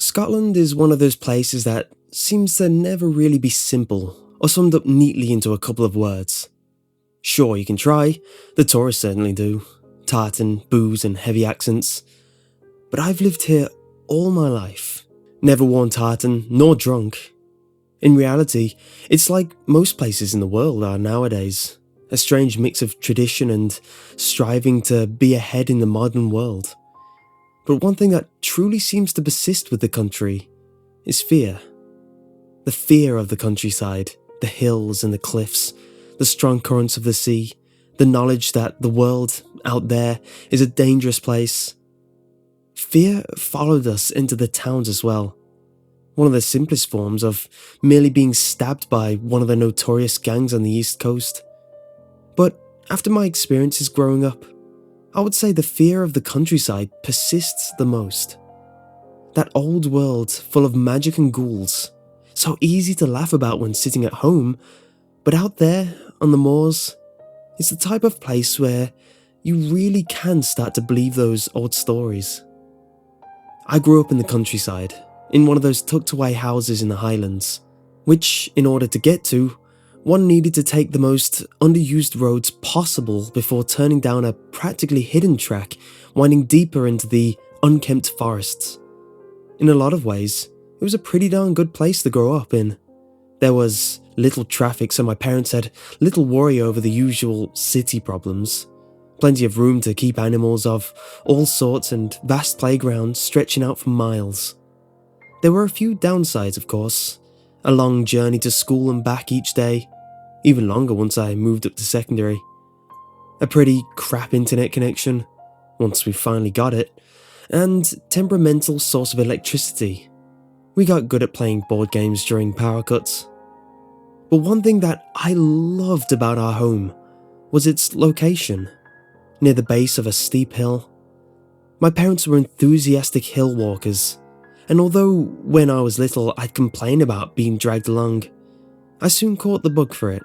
Scotland is one of those places that seems to never really be simple or summed up neatly into a couple of words. Sure, you can try, the tourists certainly do, tartan, booze and heavy accents. But I've lived here all my life, never worn tartan nor drunk. In reality, it's like most places in the world are nowadays, a strange mix of tradition and striving to be ahead in the modern world. But one thing that truly seems to persist with the country is fear. The fear of the countryside, the hills and the cliffs, the strong currents of the sea, the knowledge that the world out there is a dangerous place. Fear followed us into the towns as well. One of the simplest forms of merely being stabbed by one of the notorious gangs on the East Coast. But after my experiences growing up, I would say the fear of the countryside persists the most. That old world full of magic and ghouls, so easy to laugh about when sitting at home, but out there on the moors, it's the type of place where you really can start to believe those old stories. I grew up in the countryside, in one of those tucked away houses in the Highlands, which, in order to get to, one needed to take the most underused roads possible before turning down a practically hidden track winding deeper into the unkempt forests. In a lot of ways, it was a pretty darn good place to grow up in. There was little traffic, so my parents had little worry over the usual city problems. Plenty of room to keep animals of all sorts and vast playgrounds stretching out for miles. There were a few downsides, of course. A long journey to school and back each day, even longer once I moved up to secondary. A pretty crap internet connection, once we finally got it, and temperamental source of electricity. We got good at playing board games during power cuts. But one thing that I loved about our home was its location, near the base of a steep hill. My parents were enthusiastic hill walkers, and although when I was little I'd complain about being dragged along, I soon caught the bug for it.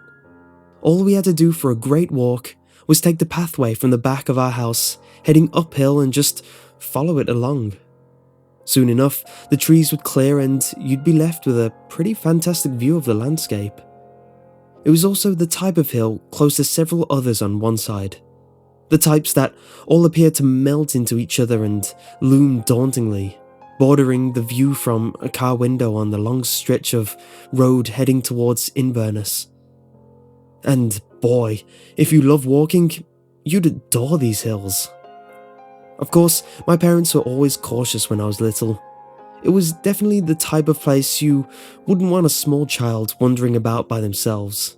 All we had to do for a great walk was take the pathway from the back of our house, heading uphill and just follow it along. Soon enough, the trees would clear and you'd be left with a pretty fantastic view of the landscape. It was also the type of hill close to several others on one side. The types that all appeared to melt into each other and loom dauntingly, bordering the view from a car window on the long stretch of road heading towards Inverness. And boy, if you love walking, you'd adore these hills. Of course, my parents were always cautious when I was little. It was definitely the type of place you wouldn't want a small child wandering about by themselves.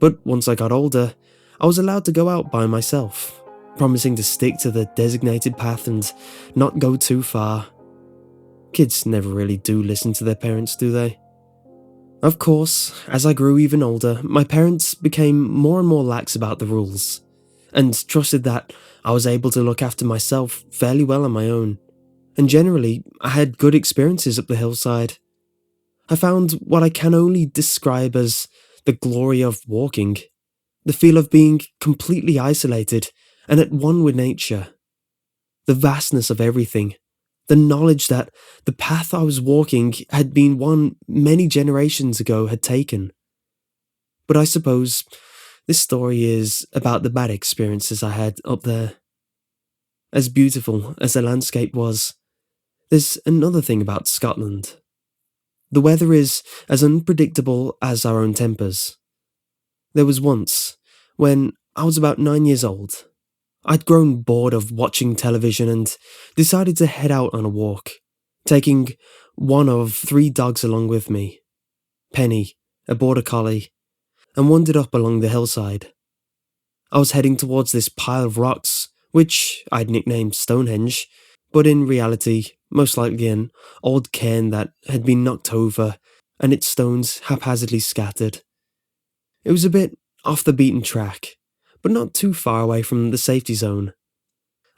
But once I got older, I was allowed to go out by myself, promising to stick to the designated path and not go too far. Kids never really do listen to their parents, do they? Of course, as I grew even older, my parents became more and more lax about the rules, and trusted that I was able to look after myself fairly well on my own, and generally, I had good experiences up the hillside. I found what I can only describe as the glory of walking, the feel of being completely isolated and at one with nature, the vastness of everything, the knowledge that the path I was walking had been one many generations ago had taken. But I suppose this story is about the bad experiences I had up there. As beautiful as the landscape was, there's another thing about Scotland. The weather is as unpredictable as our own tempers. There was once, when I was about 9 years old, I'd grown bored of watching television and decided to head out on a walk, taking one of 3 dogs along with me, Penny, a border collie, and wandered up along the hillside. I was heading towards this pile of rocks, which I'd nicknamed Stonehenge, but in reality, most likely an old cairn that had been knocked over and its stones haphazardly scattered. It was a bit off the beaten track, but not too far away from the safety zone.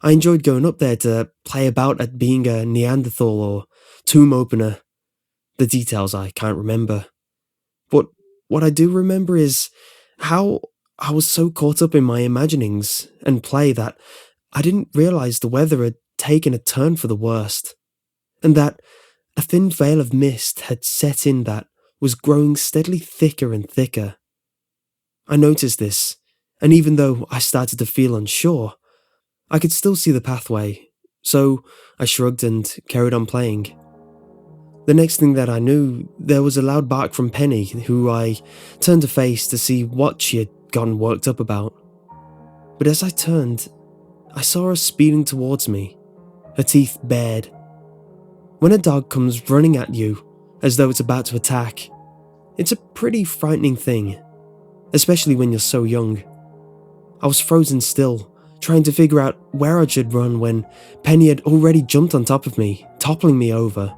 I enjoyed going up there to play about at being a Neanderthal or tomb opener. The details I can't remember. But what I do remember is how I was so caught up in my imaginings and play that I didn't realise the weather had taken a turn for the worst, and that A thin veil of mist had set in that was growing steadily thicker and thicker. I noticed this, and even though I started to feel unsure, I could still see the pathway, so I shrugged and carried on playing. The next thing that I knew, there was a loud bark from Penny, who I turned to face to see what she had gotten worked up about. But as I turned, I saw her speeding towards me, her teeth bared. When a dog comes running at you, as though it's about to attack, it's a pretty frightening thing, especially when you're so young. I was frozen still, trying to figure out where I should run when Penny had already jumped on top of me, toppling me over,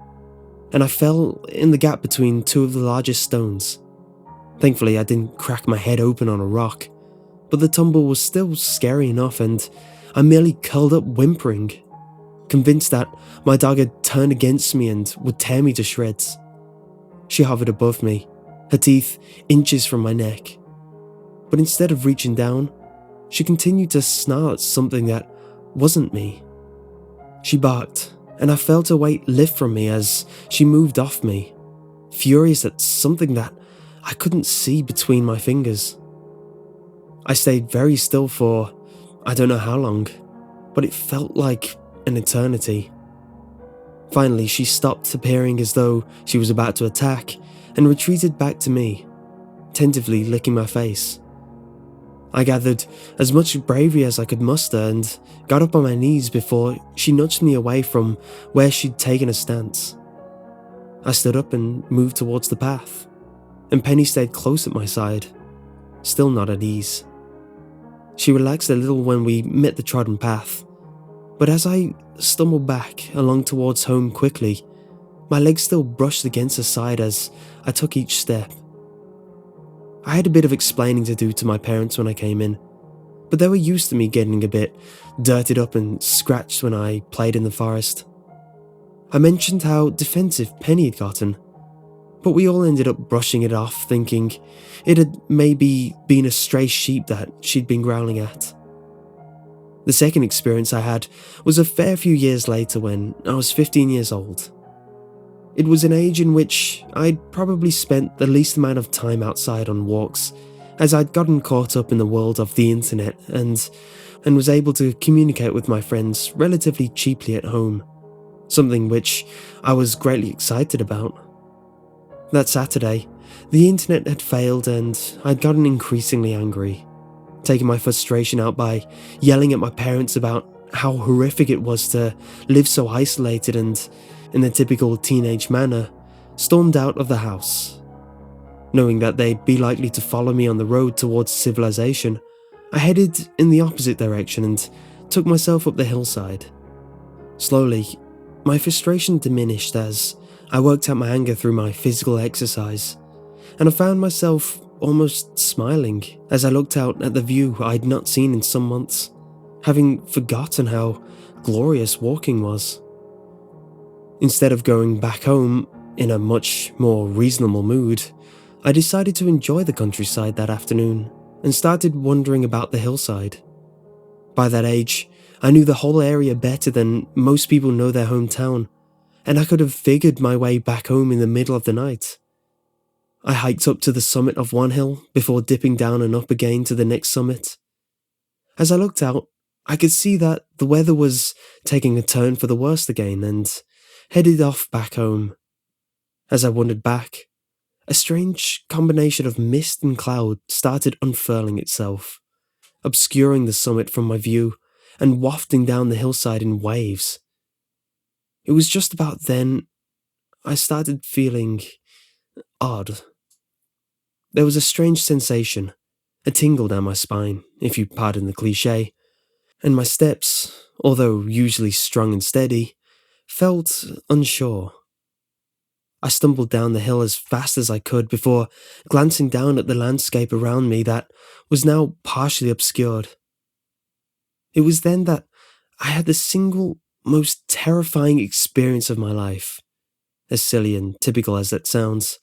and I fell in the gap between two of the largest stones. Thankfully, I didn't crack my head open on a rock, but the tumble was still scary enough, and I merely curled up whimpering, convinced that my dog had turned against me and would tear me to shreds. She hovered above me, her teeth inches from my neck. But instead of reaching down, she continued to snarl at something that wasn't me. She barked, and I felt her weight lift from me as she moved off me, furious at something that I couldn't see between my fingers. I stayed very still for I don't know how long, but it felt like an eternity. Finally, she stopped appearing as though she was about to attack and retreated back to me, tentatively licking my face. I gathered as much bravery as I could muster and got up on my knees before she nudged me away from where she'd taken a stance. I stood up and moved towards the path, and Penny stayed close at my side, still not at ease. She relaxed a little when we met the trodden path, but as I stumbled back along towards home quickly, my legs still brushed against her side as I took each step. I had a bit of explaining to do to my parents when I came in, but they were used to me getting a bit dirtied up and scratched when I played in the forest. I mentioned how defensive Penny had gotten, but we all ended up brushing it off, thinking it had maybe been a stray sheep that she'd been growling at. The second experience I had was a fair few years later when I was 15 years old. It was an age in which I'd probably spent the least amount of time outside on walks, as I'd gotten caught up in the world of the internet and was able to communicate with my friends relatively cheaply at home, something which I was greatly excited about. That Saturday, the internet had failed and I'd gotten increasingly angry, taking my frustration out by yelling at my parents about how horrific it was to live so isolated and, in the typical teenage manner, stormed out of the house. Knowing that they'd be likely to follow me on the road towards civilization, I headed in the opposite direction and took myself up the hillside. Slowly, my frustration diminished as I worked out my anger through my physical exercise, and I found myself almost smiling as I looked out at the view I'd not seen in some months, having forgotten how glorious walking was. Instead of going back home in a much more reasonable mood, I decided to enjoy the countryside that afternoon and started wandering about the hillside. By that age, I knew the whole area better than most people know their hometown, and I could have figured my way back home in the middle of the night. I hiked up to the summit of one hill before dipping down and up again to the next summit. As I looked out, I could see that the weather was taking a turn for the worst again and headed off back home. As I wandered back, a strange combination of mist and cloud started unfurling itself, obscuring the summit from my view and wafting down the hillside in waves. It was just about then I started feeling odd. There was a strange sensation, a tingle down my spine, if you pardon the cliché, and my steps, although usually strong and steady, felt unsure. I stumbled down the hill as fast as I could before glancing down at the landscape around me that was now partially obscured. It was then that I had the single most terrifying experience of my life, as silly and typical as that sounds.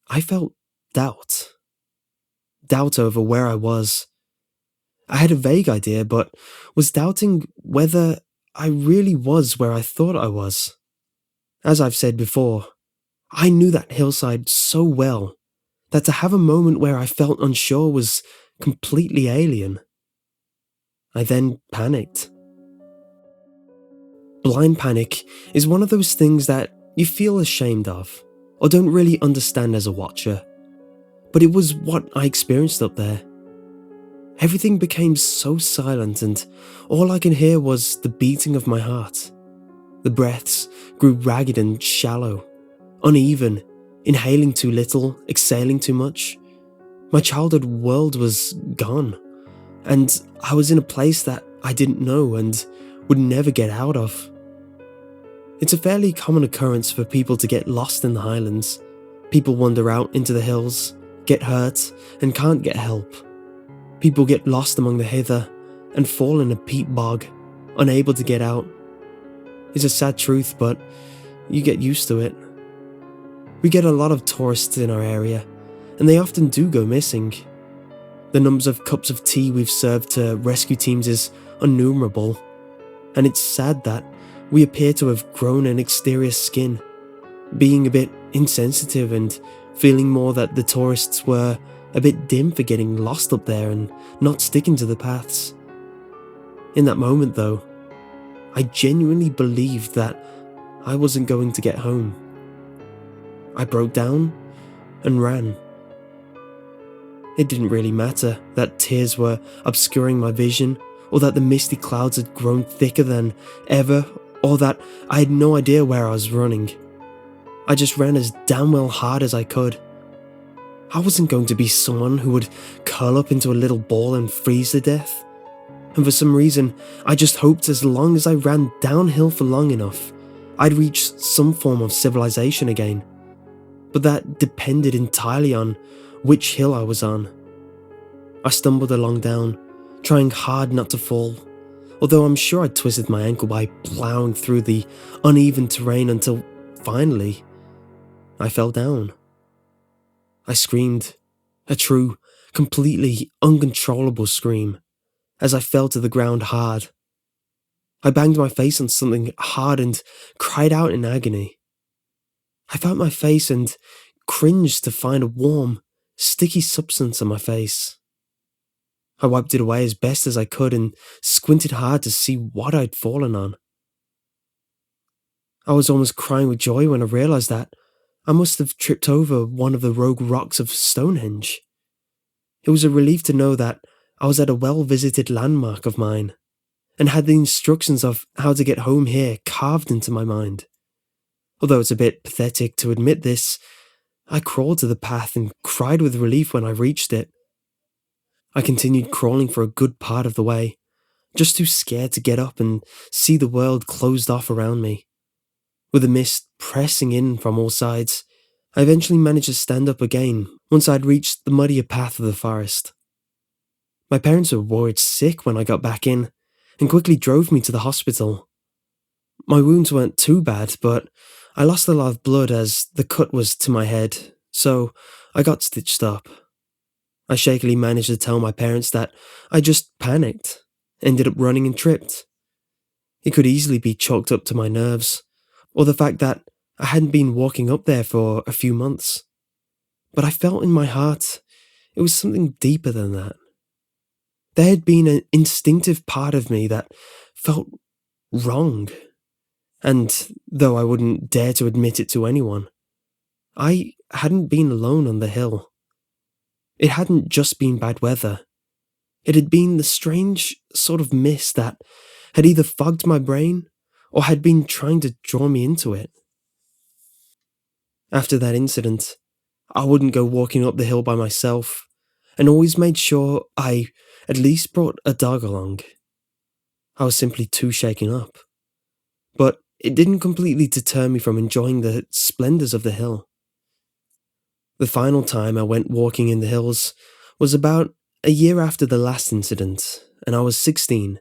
I felt doubt. Doubt over where I was. I had a vague idea, but was doubting whether I really was where I thought I was. As I've said before, I knew that hillside so well that to have a moment where I felt unsure was completely alien. I then panicked. Blind panic is one of those things that you feel ashamed of, or don't really understand as a watcher, but it was what I experienced up there. Everything became so silent, and all I could hear was the beating of my heart. The breaths grew ragged and shallow, uneven, inhaling too little, exhaling too much. My childhood world was gone, and I was in a place that I didn't know and would never get out of. It's a fairly common occurrence for people to get lost in the highlands. People wander out into the hills, get hurt, and can't get help. People get lost among the heather and fall in a peat bog, unable to get out. It's a sad truth, but you get used to it. We get a lot of tourists in our area, and they often do go missing. The numbers of cups of tea we've served to rescue teams is innumerable, and it's sad that we appear to have grown an exterior skin, being a bit insensitive and feeling more that the tourists were a bit dim for getting lost up there and not sticking to the paths. In that moment though, I genuinely believed that I wasn't going to get home. I broke down and ran. It didn't really matter that tears were obscuring my vision, or that the misty clouds had grown thicker than ever, or that I had no idea where I was running. I just ran as damn well hard as I could. I wasn't going to be someone who would curl up into a little ball and freeze to death. And for some reason, I just hoped as long as I ran downhill for long enough, I'd reach some form of civilization again. But that depended entirely on which hill I was on. I stumbled along down, trying hard not to fall, although I'm sure I twisted my ankle by plowing through the uneven terrain until, finally, I fell down. I screamed, a true, completely uncontrollable scream, as I fell to the ground hard. I banged my face on something hard and cried out in agony. I felt my face and cringed to find a warm, sticky substance on my face. I wiped it away as best as I could and squinted hard to see what I'd fallen on. I was almost crying with joy when I realised that I must have tripped over one of the rogue rocks of Stonehenge. It was a relief to know that I was at a well-visited landmark of mine, and had the instructions of how to get home here carved into my mind. Although it's a bit pathetic to admit this, I crawled to the path and cried with relief when I reached it. I continued crawling for a good part of the way, just too scared to get up and see the world closed off around me. With the mist pressing in from all sides, I eventually managed to stand up again once I'd reached the muddier path of the forest. My parents were worried sick when I got back in, and quickly drove me to the hospital. My wounds weren't too bad, but I lost a lot of blood as the cut was to my head, so I got stitched up. I shakily managed to tell my parents that I just panicked, ended up running and tripped. It could easily be chalked up to my nerves, or the fact that I hadn't been walking up there for a few months. But I felt in my heart it was something deeper than that. There had been an instinctive part of me that felt wrong. And though I wouldn't dare to admit it to anyone, I hadn't been alone on the hill. It hadn't just been bad weather. It had been the strange sort of mist that had either fogged my brain or had been trying to draw me into it. After that incident, I wouldn't go walking up the hill by myself, and always made sure I at least brought a dog along. I was simply too shaken up. But it didn't completely deter me from enjoying the splendours of the hill. The final time I went walking in the hills was about a year after the last incident, and I was 16.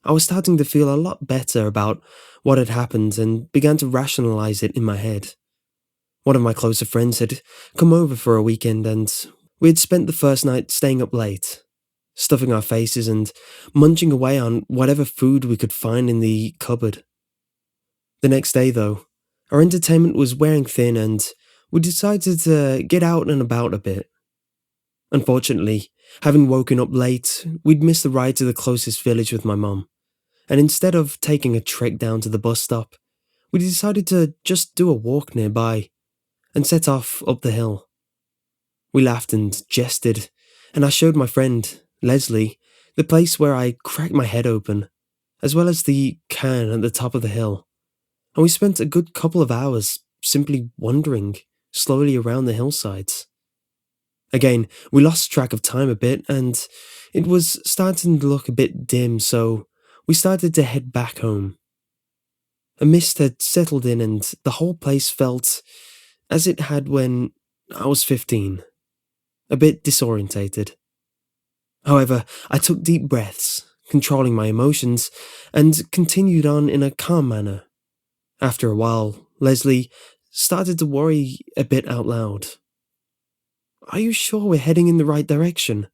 I was starting to feel a lot better about what had happened and began to rationalise it in my head. One of my closer friends had come over for a weekend, and we had spent the first night staying up late, stuffing our faces and munching away on whatever food we could find in the cupboard. The next day, though, Our entertainment was wearing thin and we decided to get out and about a bit. Unfortunately, having woken up late, we'd missed the ride to the closest village with my mum, and instead of taking a trek down to the bus stop, we decided to just do a walk nearby and set off up the hill. We laughed and jested, and I showed my friend, Leslie, the place where I cracked my head open, as well as the cairn at the top of the hill, and we spent a good couple of hours simply wandering slowly around the hillsides. Again, we lost track of time a bit, and it was starting to look a bit dim, so we started to head back home. A mist had settled in, and the whole place felt as it had when I was 15, a bit disorientated. However, I took deep breaths, controlling my emotions, and continued on in a calm manner. After a while, Leslie started to worry a bit out loud. "Are you sure we're heading in the right direction?"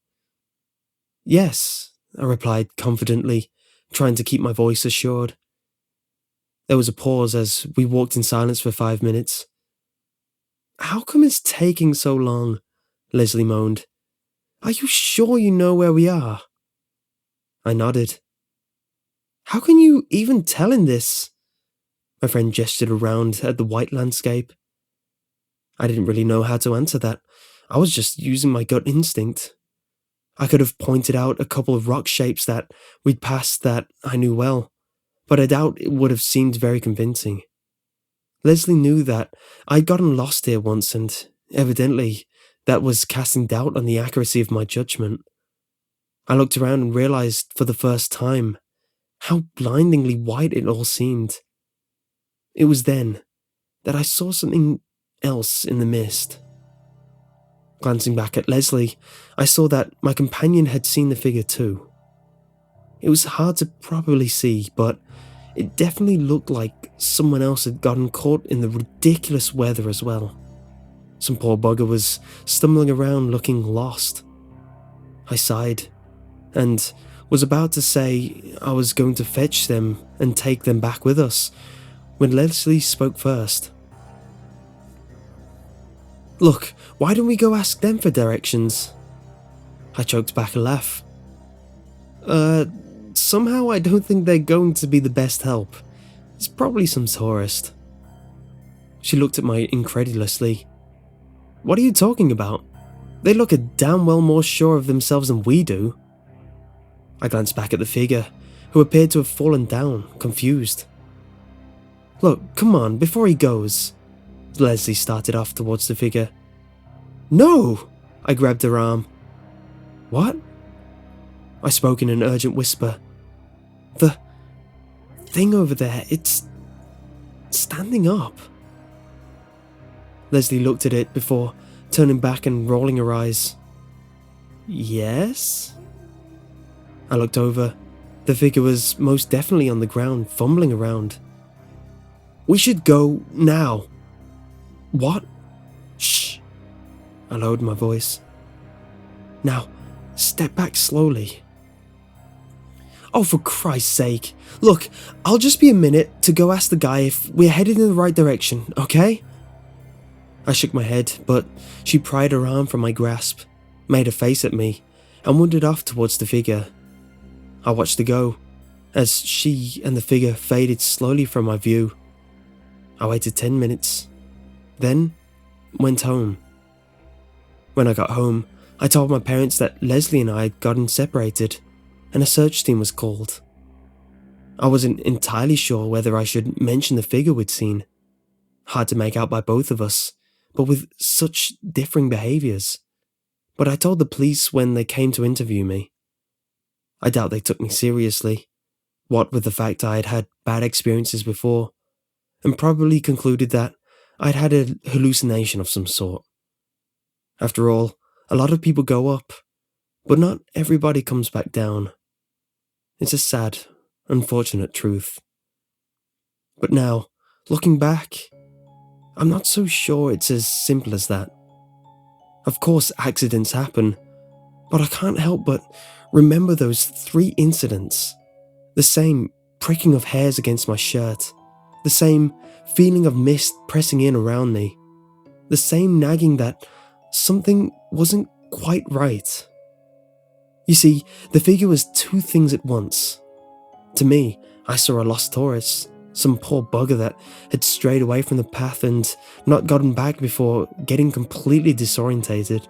"Yes," I replied confidently, trying to keep my voice assured. There was a pause as we walked in silence for 5 minutes. "How come it's taking so long?" Leslie moaned. "Are you sure you know where we are?" I nodded. "How can you even tell in this?" My friend gestured around at the white landscape. I didn't really know how to answer that. I was just using my gut instinct. I could have pointed out a couple of rock shapes that we'd passed that I knew well, but I doubt it would have seemed very convincing. Leslie knew that I'd gotten lost here once, and evidently that was casting doubt on the accuracy of my judgment. I looked around and realized for the first time how blindingly white it all seemed. It was then that I saw something else in the mist. Glancing back at Leslie, I saw that my companion had seen the figure too. It was hard to properly see, but it definitely looked like someone else had gotten caught in the ridiculous weather as well. Some poor bugger was stumbling around looking lost. I sighed, and was about to say I was going to fetch them and take them back with us, when Leslie spoke first. "Look, why don't we go ask them for directions?" I choked back a laugh. Somehow I don't think they're going to be the best help. It's probably some tourist." She looked at me incredulously. "What are you talking about? They look a damn well more sure of themselves than we do." I glanced back at the figure, who appeared to have fallen down, confused. "Look, come on, before he goes." Leslie started off towards the figure. "No!" I grabbed her arm. "What?" I spoke in an urgent whisper. "The thing over there, it's standing up." Leslie looked at it before turning back and rolling her eyes. "Yes?" I looked over. The figure was most definitely on the ground, fumbling around. "We should go now." "What?" "Shh." I lowered my voice. "Now, step back slowly." "Oh, for Christ's sake. Look, I'll just be a minute to go ask the guy if we're headed in the right direction, okay?" I shook my head, but she pried her arm from my grasp, made a face at me, and wandered off towards the figure. I watched her go, as she and the figure faded slowly from my view. I waited 10 minutes, then went home. When I got home, I told my parents that Leslie and I had gotten separated, and a search team was called. I wasn't entirely sure whether I should mention the figure we'd seen. Hard to make out by both of us, but with such differing behaviours. But I told the police when they came to interview me. I doubt they took me seriously, what with the fact I had had bad experiences before, and probably concluded that I'd had a hallucination of some sort. After all, a lot of people go up, but not everybody comes back down. It's a sad, unfortunate truth. But now, looking back, I'm not so sure it's as simple as that. Of course, accidents happen, but I can't help but remember those 3 incidents. The same pricking of hairs against my shirt, The same feeling of mist pressing in around me. The same nagging that something wasn't quite right. You see, the figure was two things at once. To me, I saw a lost tourist, some poor bugger that had strayed away from the path and not gotten back before getting completely disorientated.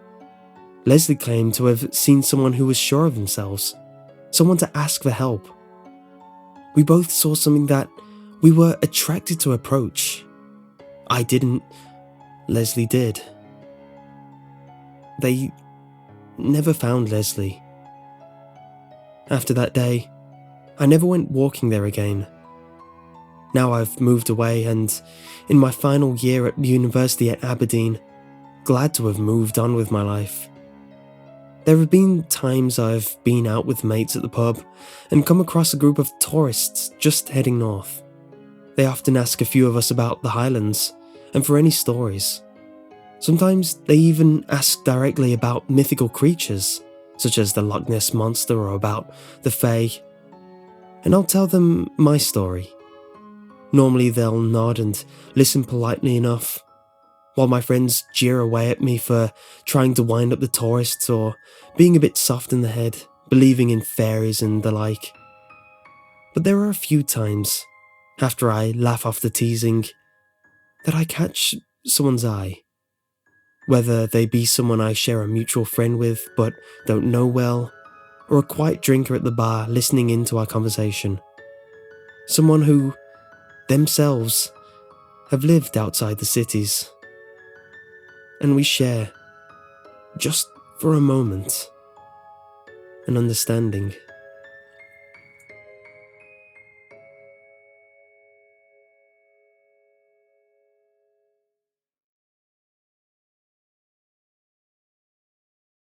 Leslie claimed to have seen someone who was sure of themselves, someone to ask for help. We both saw something that we were attracted to approach. I didn't. Leslie did. They never found Leslie. After that day, I never went walking there again. Now I've moved away and, in my final year at university at Aberdeen, glad to have moved on with my life. There have been times I've been out with mates at the pub and come across a group of tourists just heading north. They often ask a few of us about the Highlands and for any stories. Sometimes they even ask directly about mythical creatures, such as the Loch Ness Monster or about the Fae. And I'll tell them my story. Normally they'll nod and listen politely enough, while my friends jeer away at me for trying to wind up the tourists or being a bit soft in the head, believing in fairies and the like. But there are a few times, after I laugh off the teasing, that I catch someone's eye. Whether they be someone I share a mutual friend with but don't know well, or a quiet drinker at the bar listening into our conversation. Someone who, themselves, have lived outside the cities. And we share, just for a moment, an understanding.